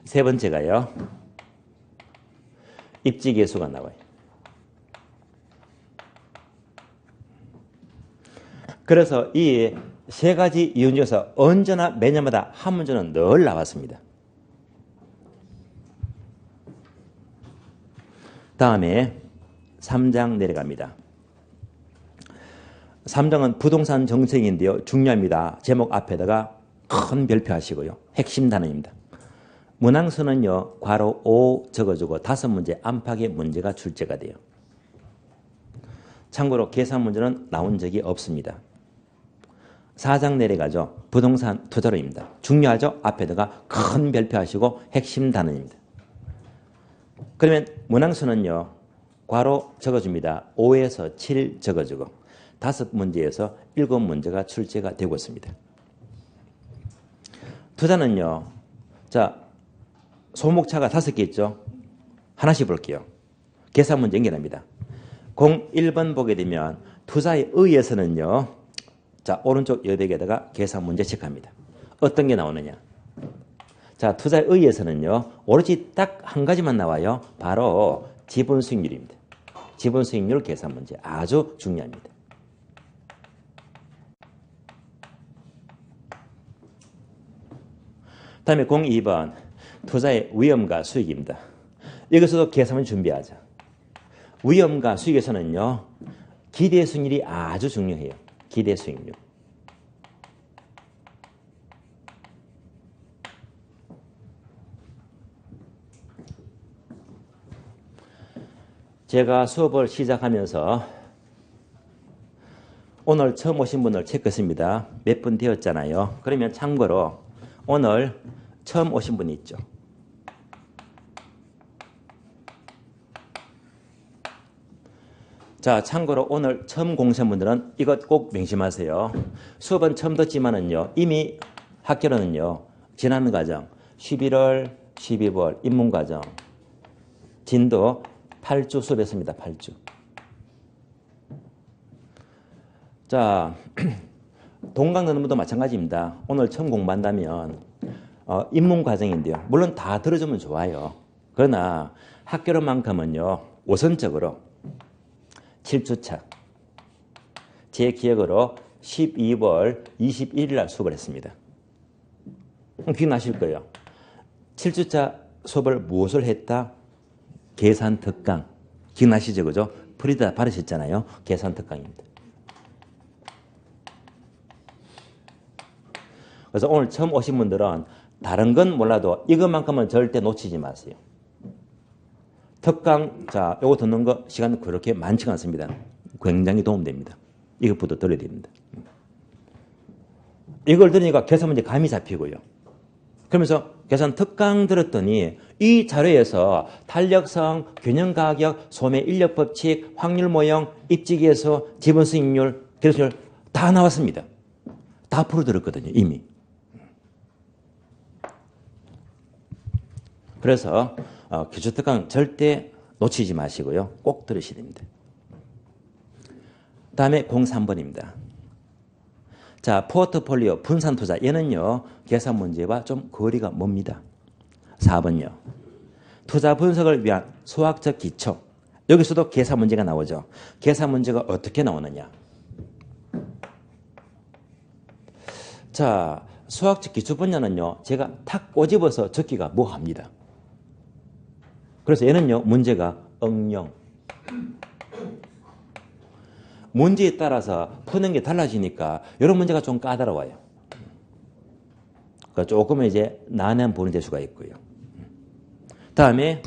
세 번째가요. 입지 계수가 나와요. 그래서 이 세 가지 이유 중에서 언제나 매년마다 한 문제는 늘 나왔습니다. 다음에 3장 내려갑니다. 3장은 부동산 정책인데요. 중요합니다. 제목 앞에다가 큰 별표 하시고요. 핵심 단어입니다. 문항수는요. 괄호 5 적어주고 5문제 안팎의 문제가 출제가 돼요. 참고로 계산 문제는 나온 적이 없습니다. 4장 내려가죠. 부동산 투자로입니다. 중요하죠? 앞에다가 큰 별표 하시고 핵심 단어입니다. 그러면 문항수는요. 괄호 적어줍니다. 5에서 7 적어주고 5문제에서 7문제가 출제가 되고 있습니다. 투자는요. 자, 소목차가 5개 있죠. 하나씩 볼게요. 계산 문제 연결합니다. 01번 보게 되면 투자에 의해서는요. 자, 오른쪽 여백에다가 계산 문제 체크합니다. 어떤 게 나오느냐. 자, 투자에 의해서는요. 오로지 딱 한 가지만 나와요. 바로 지분 수익률입니다. 지분 수익률 계산 문제 아주 중요합니다. 다음에 02번 투자의 위험과 수익입니다. 여기서도 계산을 준비하자. 위험과 수익에서는요. 기대 수익률이 아주 중요해요. 기대 수익률. 제가 수업을 시작하면서 오늘 처음 오신 분을 체크했습니다. 몇 분 되었잖아요. 그러면 참고로 오늘 처음 오신 분이 있죠. 자, 참고로 오늘 처음 공시분들은 이것 꼭 명심하세요. 수업은 처음 듣지만은요, 이미 학교로는요, 지나는 과정, 11월, 12월 입문과정, 진도 8주 수업했습니다. 8주. 자, 동강 넣는 분도 마찬가지입니다. 오늘 처음 공부한다면 입문과정인데요. 물론 다 들어주면 좋아요. 그러나 학교로만큼은요, 우선적으로 7주차 제 기억으로 12월 21일 날 수업을 했습니다. 기억나실 거예요. 7주차 수업을 무엇을 했다? 계산 특강. 기억나시죠? 그죠? 프리다 받으셨잖아요. 계산 특강입니다. 그래서 오늘 처음 오신 분들은 다른 건 몰라도 이것만큼은 절대 놓치지 마세요. 특강, 자, 요거 듣는 거 시간 그렇게 많지가 않습니다. 굉장히 도움됩니다. 이것부터 들어야 됩니다. 이걸 들으니까 계산 문제 감이 잡히고요. 그러면서 계산 특강 들었더니 이 자료에서 탄력성, 균형 가격, 소매 인력 법칙, 확률 모형, 입지계수, 지분 수익률, 계산율 다 나왔습니다. 다 풀어들었거든요, 이미. 그래서 기초특강 절대 놓치지 마시고요. 꼭 들으셔야 됩니다. 다음에 03번입니다. 자, 포트폴리오 분산투자. 얘는요, 계산 문제와 좀 거리가 멉니다. 4번요. 투자 분석을 위한 수학적 기초. 여기서도 계산 문제가 나오죠. 계산 문제가 어떻게 나오느냐. 자, 수학적 기초 분야는요, 제가 탁 꼬집어서 적기가 뭐합니다. 그래서 얘는요, 문제가 응용. 문제에 따라서 푸는 게 달라지니까 이런 문제가 좀 까다로워요. 그러니까 조금은 이제 난해한 부분이 될 수가 있고요. 다음에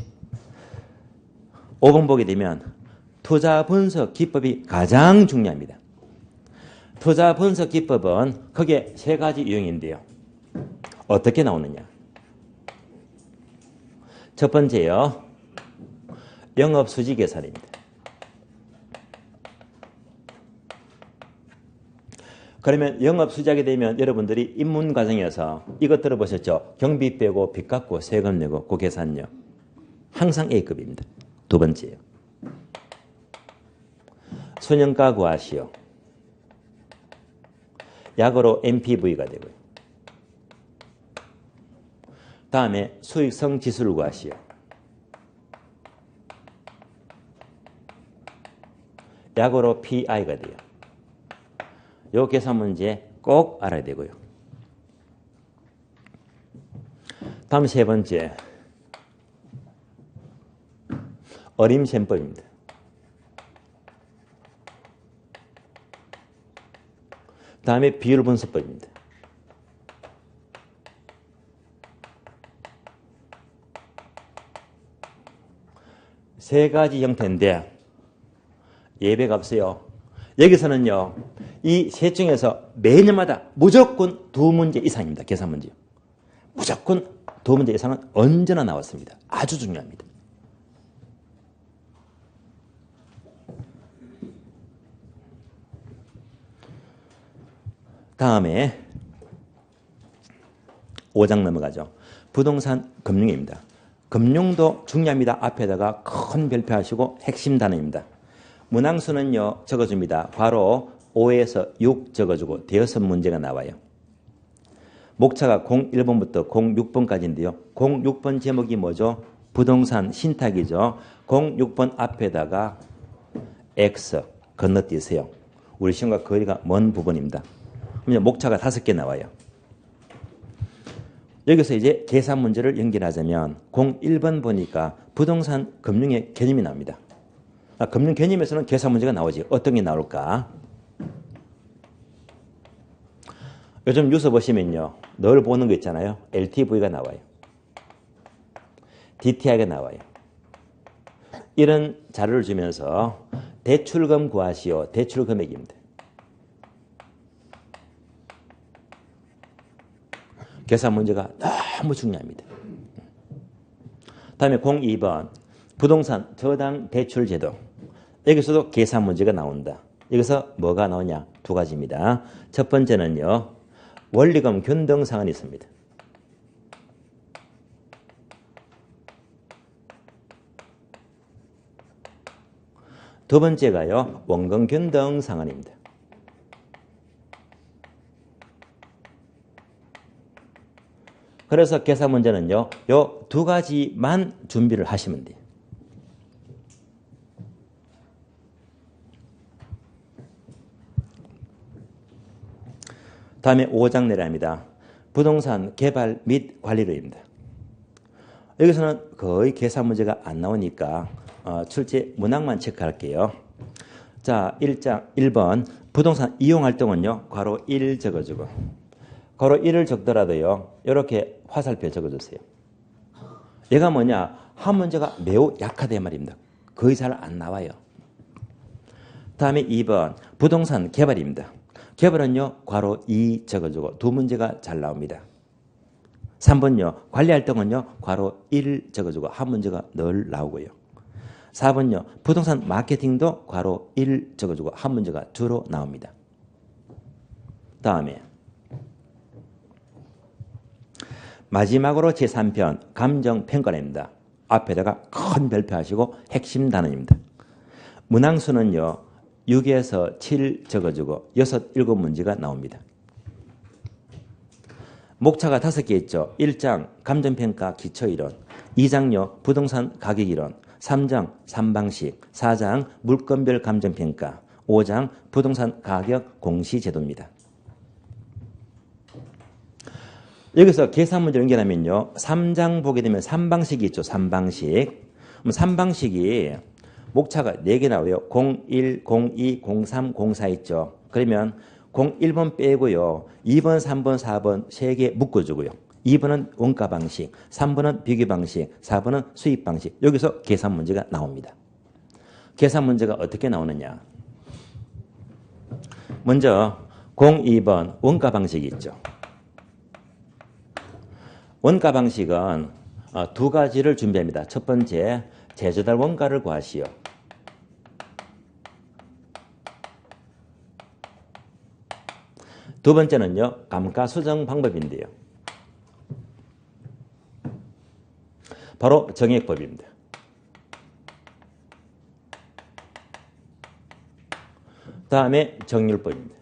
5번 보게 되면 투자 분석 기법이 가장 중요합니다. 투자 분석 기법은 크게 세 가지 유형인데요. 어떻게 나오느냐. 첫 번째요. 영업수지 계산입니다. 그러면 영업수지하게 되면 여러분들이 입문 과정에서 이것 들어보셨죠? 경비 빼고 빚 갚고 세금 내고 그 계산요. 항상 A급입니다. 두 번째요. 순영가 구하시오. 약으로 NPV가 되고요. 다음에 수익성 지수를 구하시오. 약으로 PI가 돼요. 요 계산 문제 꼭 알아야 되고요. 다음 세 번째. 어림셈법입니다. 다음에 비율분석법입니다. 세 가지 형태인데 예배가 없어요. 여기서는요, 이 셋 중에서 매년마다 무조건 두 문제 이상입니다. 계산 문제. 무조건 두 문제 이상은 언제나 나왔습니다. 아주 중요합니다. 다음에 5장 넘어가죠. 부동산 금융입니다. 금융도 중요합니다. 앞에다가 큰 별표하시고 핵심 단어입니다. 문항수는요, 적어줍니다. 바로 5에서 6 적어주고 대여섯 문제가 나와요. 목차가 01번부터 06번까지인데요. 06번 제목이 뭐죠? 부동산 신탁이죠. 06번 앞에다가 X 건너뛰으세요. 우리 시험과 거리가 먼 부분입니다. 그러면 목차가 5개 나와요. 여기서 이제 계산 문제를 연결하자면 01번 보니까 부동산 금융의 개념이 나옵니다. 금융 개념에서는 계산 문제가 나오지. 어떤 게 나올까? 요즘 뉴스 보시면요. 늘 보는 거 있잖아요. LTV가 나와요. DTI가 나와요. 이런 자료를 주면서 대출금 구하시오. 대출 금액입니다. 계산 문제가 너무 중요합니다. 다음에 02번 부동산 저당 대출 제도. 여기서도 계산 문제가 나온다. 여기서 뭐가 나오냐? 두 가지입니다. 첫 번째는요. 원리금 균등 상환이 있습니다. 두 번째가요. 원금 균등 상환입니다. 그래서 계산 문제는요. 요 두 가지만 준비를 하시면 돼요. 다음에 5장 내려갑니다. 부동산 개발 및 관리료입니다. 여기서는 거의 계산 문제가 안 나오니까 출제 문항만 체크할게요. 자, 1번 부동산 이용 활동은요. 괄호 1 적어주고 괄호 1을 적더라도요. 이렇게 화살표 적어주세요. 얘가 뭐냐? 한 문제가 매우 약하다 말입니다. 거의 잘 안 나와요. 다음에 2번 부동산 개발입니다. 개발은요. 괄호 2 적어주고 두 문제가 잘 나옵니다. 3번요. 관리활동은요. 괄호 1 적어주고 한 문제가 늘 나오고요. 4번요. 부동산 마케팅도 괄호 1 적어주고 한 문제가 주로 나옵니다. 다음에 마지막으로 제3편 감정평가입니다. 앞에다가 큰 별표하시고 핵심 단원입니다. 문항수는요. 6에서 7 적어주고 6, 7문제가 나옵니다. 목차가 5개 있죠. 1장 감정평가 기초이론, 2장요 부동산 가격이론, 3장 3방식, 4장 물건별 감정평가, 5장 부동산 가격 공시제도입니다. 여기서 계산 문제를 연결하면요. 3장 보게 되면 3방식이 있죠. 3방식. 그럼 3방식이 목차가 4개 나와요. 01, 02, 03, 04 있죠. 그러면 01번 빼고요. 2번, 3번, 4번 3개 묶어주고요. 2번은 원가 방식, 3번은 비교 방식, 4번은 수입 방식. 여기서 계산 문제가 나옵니다. 계산 문제가 어떻게 나오느냐. 먼저 02번 원가 방식이 있죠. 원가 방식은 두 가지를 준비합니다. 첫 번째, 제조달 원가를 구하시오. 두 번째는요, 감가 수정 방법인데요. 바로 정액법입니다. 다음에 정률법입니다.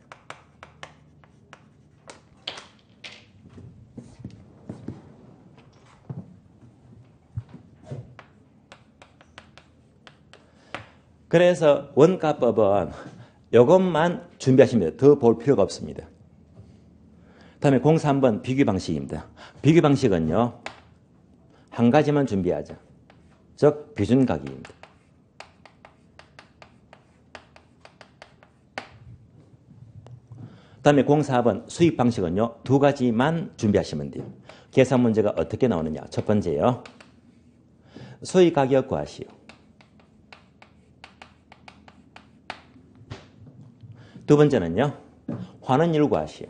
그래서 원가법은 이것만 준비하시면 돼요. 더 볼 필요가 없습니다. 다음에 03번 비교 방식입니다. 비교 방식은요. 한 가지만 준비하자. 즉 비준 가격입니다. 다음에 04번 수입 방식은요. 두 가지만 준비하시면 돼요. 계산 문제가 어떻게 나오느냐. 첫 번째요. 수입 가격 구하시오. 두 번째는요. 환원율 구하시오.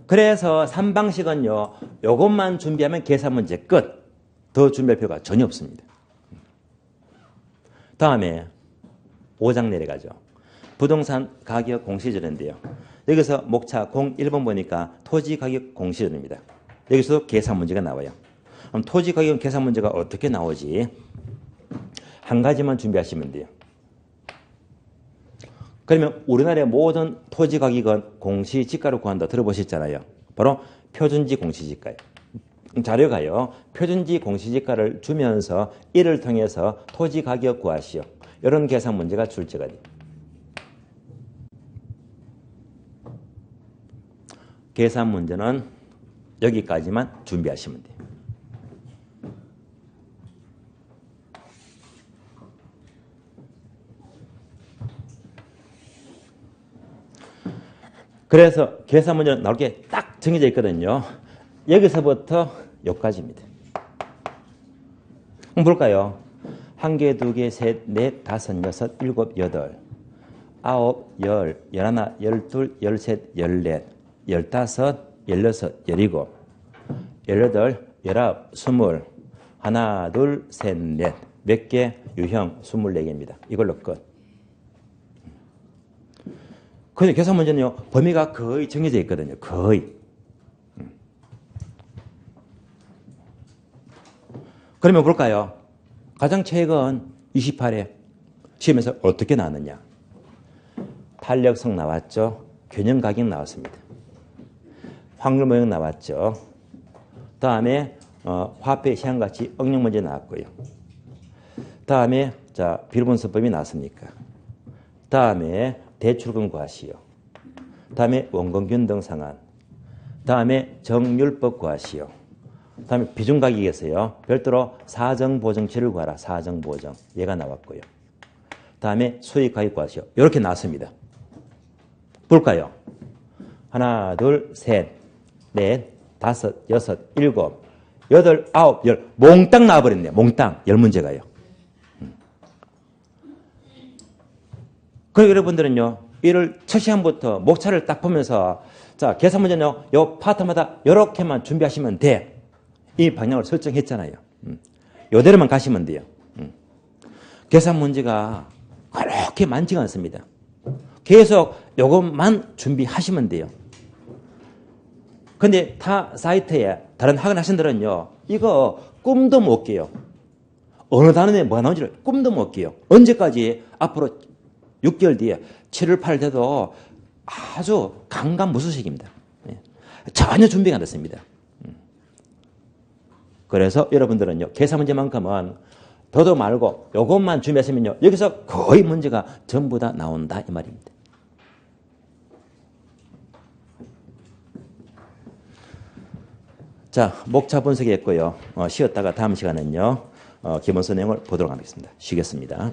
그래서 3방식은요. 이것만 준비하면 계산 문제 끝. 더 준비할 필요가 전혀 없습니다. 다음에 5장 내려가죠. 부동산 가격 공시전인데요. 여기서 목차 01번 보니까 토지 가격 공시전입니다. 여기서 계산 문제가 나와요. 그럼 토지 가격 계산 문제가 어떻게 나오지? 한 가지만 준비하시면 돼요. 그러면 우리나라의 모든 토지 가격은 공시지가로 구한다 들어보셨잖아요. 바로 표준지 공시지가예요. 자료가요. 표준지 공시지가를 주면서 이를 통해서 토지 가격 구하시오. 이런 계산 문제가 출제가 돼요. 계산 문제는 여기까지만 준비하시면 돼요. 그래서 계산 문제는 나올 게 딱 정해져 있거든요. 여기서부터 여기까지입니다. 한번 볼까요? 한 개, 두 개, 셋, 넷, 다섯, 여섯, 일곱, 여덟, 아홉, 열, 열하나, 열둘, 열셋, 열넷, 열다섯, 열여섯, 열일곱, 열여덟, 열아홉, 스물, 하나, 둘, 셋, 넷. 몇 개? 유형 24개입니다. 이걸로 끝. 근데 계산 문제는요, 범위가 거의 정해져 있거든요. 거의. 그러면 볼까요? 가장 최근 28회 시험에서 어떻게 나왔느냐? 탄력성 나왔죠. 균형 가격 나왔습니다. 확률 모형 나왔죠. 다음에 화폐 시한가치 응용 문제 나왔고요. 다음에 자 비례분수법이 나왔습니까? 다음에 대출금 과시요. 다음에 원건균등 상한. 다음에 정률법 과시요. 다음에 비중가격에서요. 별도로 사정보정치를 구하라. 사정보정. 얘가 나왔고요. 다음에 수익가격 과시요. 이렇게 나왔습니다. 볼까요? 하나, 둘, 셋, 넷, 다섯, 여섯, 일곱, 여덟, 아홉, 열. 몽땅 나와버렸네요. 몽땅. 10문제가요. 그리고 여러분들은요. 이를 첫 시간부터 목차를 딱 보면서 자 계산 문제는요. 요 파트마다 이렇게만 준비하시면 돼. 이 방향을 설정했잖아요. 요대로만 가시면 돼요. 계산 문제가 그렇게 많지가 않습니다. 계속 요것만 준비하시면 돼요. 근데 타 사이트에 다른 학원 학생들은요. 이거 꿈도 못 꿔요. 어느 단원에 뭐가 나오는지를 꿈도 못 꿔요. 언제까지? 앞으로 6개월 뒤에 7월 8일 돼도 아주 강간무소식입니다. 전혀 준비가 안 됐습니다. 그래서 여러분들은요. 계산 문제만큼은 더도 말고 요것만 준비하시면요. 여기서 거의 문제가 전부 다 나온다 이 말입니다. 자, 목차 분석했고요. 쉬었다가 다음 시간은요. 기본서 내용을 보도록 하겠습니다. 쉬겠습니다.